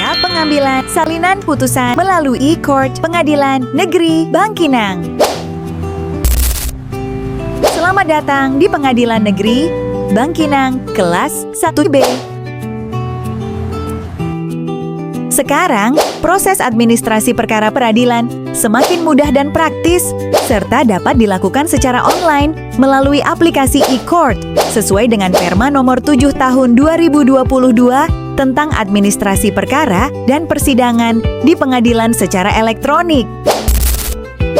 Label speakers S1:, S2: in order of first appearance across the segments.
S1: Cara pengambilan salinan putusan melalui e-court Pengadilan Negeri Bangkinang. Selamat datang di Pengadilan Negeri Bangkinang kelas 1B. Sekarang, proses administrasi perkara peradilan semakin mudah dan praktis, serta dapat dilakukan secara online melalui aplikasi e-court sesuai dengan Perma nomor 7 tahun 2022 tentang administrasi perkara dan persidangan di pengadilan secara elektronik.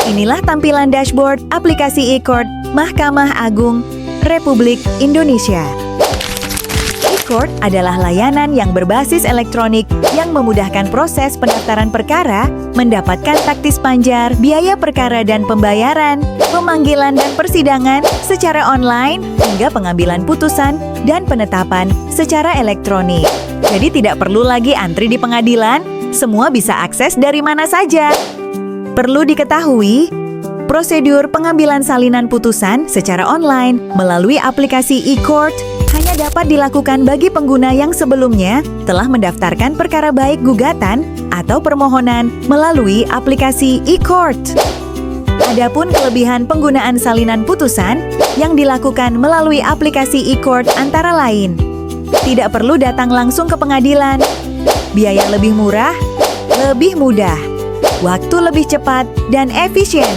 S1: Inilah tampilan dashboard aplikasi e-court Mahkamah Agung Republik Indonesia. E-court adalah layanan yang berbasis elektronik yang memudahkan proses pendaftaran perkara, mendapatkan taktis panjar, biaya perkara dan pembayaran, pemanggilan dan persidangan secara online, hingga pengambilan putusan dan penetapan secara elektronik. Jadi tidak perlu lagi antri di pengadilan, semua bisa akses dari mana saja. Perlu diketahui, prosedur pengambilan salinan putusan secara online melalui aplikasi e-court hanya dapat dilakukan bagi pengguna yang sebelumnya telah mendaftarkan perkara baik gugatan atau permohonan melalui aplikasi e-court. Adapun kelebihan penggunaan salinan putusan yang dilakukan melalui aplikasi e-court antara lain: tidak perlu datang langsung ke pengadilan, biaya lebih murah, lebih mudah, waktu lebih cepat dan efisien,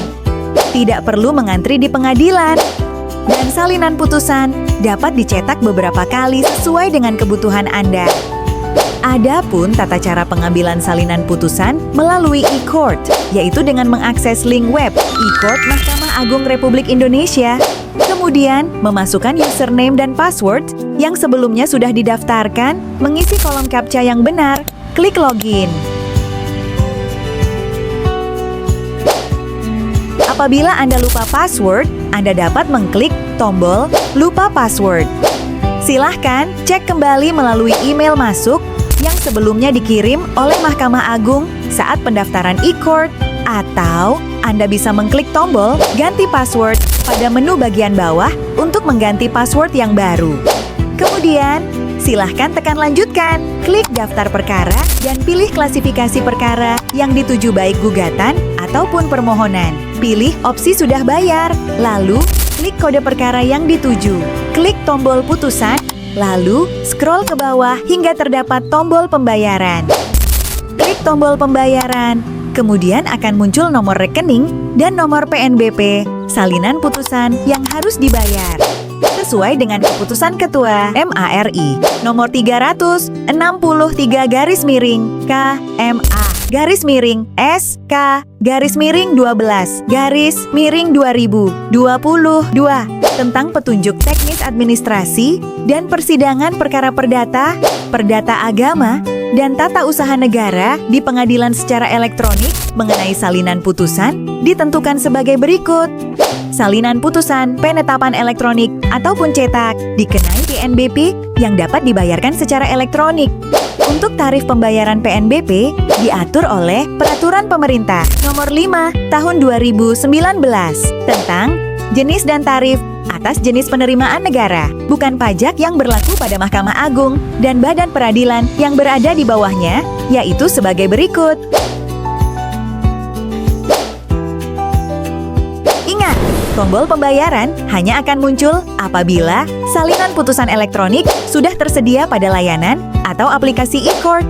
S1: tidak perlu mengantri di pengadilan, dan salinan putusan dapat dicetak beberapa kali sesuai dengan kebutuhan Anda. Adapun tata cara pengambilan salinan putusan melalui e-court, yaitu dengan mengakses link web e-court Mahkamah Agung Republik Indonesia, kemudian memasukkan username dan password yang sebelumnya sudah didaftarkan, mengisi kolom captcha yang benar, klik login. Apabila Anda lupa password, Anda dapat mengklik tombol "Lupa Password". Silahkan cek kembali melalui email masuk yang sebelumnya dikirim oleh Mahkamah Agung saat pendaftaran e-court, atau Anda bisa mengklik tombol "Ganti Password" pada menu bagian bawah untuk mengganti password yang baru. Kemudian, silahkan tekan "Lanjutkan", klik "Daftar Perkara" dan pilih klasifikasi perkara yang dituju baik gugatan ataupun permohonan. Pilih opsi "Sudah bayar", lalu klik kode perkara yang dituju. Klik tombol putusan, lalu scroll ke bawah hingga terdapat tombol pembayaran. Klik tombol pembayaran, kemudian akan muncul nomor rekening dan nomor PNBP salinan putusan yang harus dibayar sesuai dengan keputusan Ketua MARI nomor 336-KMA/SK/12/2022 tentang petunjuk teknis administrasi dan persidangan perkara perdata, perdata agama, dan tata usaha negara di pengadilan secara elektronik mengenai salinan putusan ditentukan sebagai berikut. Salinan putusan penetapan elektronik ataupun cetak dikenai PNBP yang dapat dibayarkan secara elektronik. Untuk tarif pembayaran PNBP diatur oleh Peraturan Pemerintah Nomor 5 Tahun 2019 tentang jenis dan tarif atas jenis penerimaan negara, bukan pajak yang berlaku pada Mahkamah Agung dan badan peradilan yang berada di bawahnya, yaitu sebagai berikut. Ingat, tombol pembayaran hanya akan muncul apabila salinan putusan elektronik sudah tersedia pada layanan atau aplikasi e-court.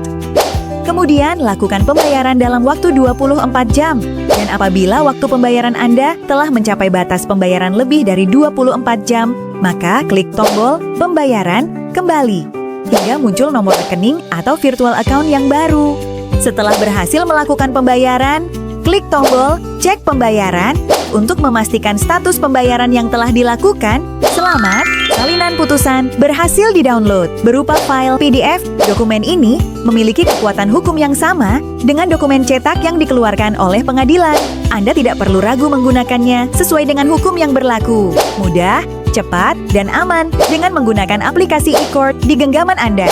S1: Kemudian, lakukan pembayaran dalam waktu 24 jam. Dan apabila waktu pembayaran Anda telah mencapai batas pembayaran lebih dari 24 jam, maka klik tombol "Pembayaran Kembali" hingga muncul nomor rekening atau virtual account yang baru. Setelah berhasil melakukan pembayaran, klik tombol "Cek Pembayaran" untuk memastikan status pembayaran yang telah dilakukan. Selamat, salinan putusan berhasil di-download berupa file PDF. Dokumen ini memiliki kekuatan hukum yang sama dengan dokumen cetak yang dikeluarkan oleh pengadilan. Anda tidak perlu ragu menggunakannya sesuai dengan hukum yang berlaku. Mudah, cepat, dan aman dengan menggunakan aplikasi e-court di genggaman Anda.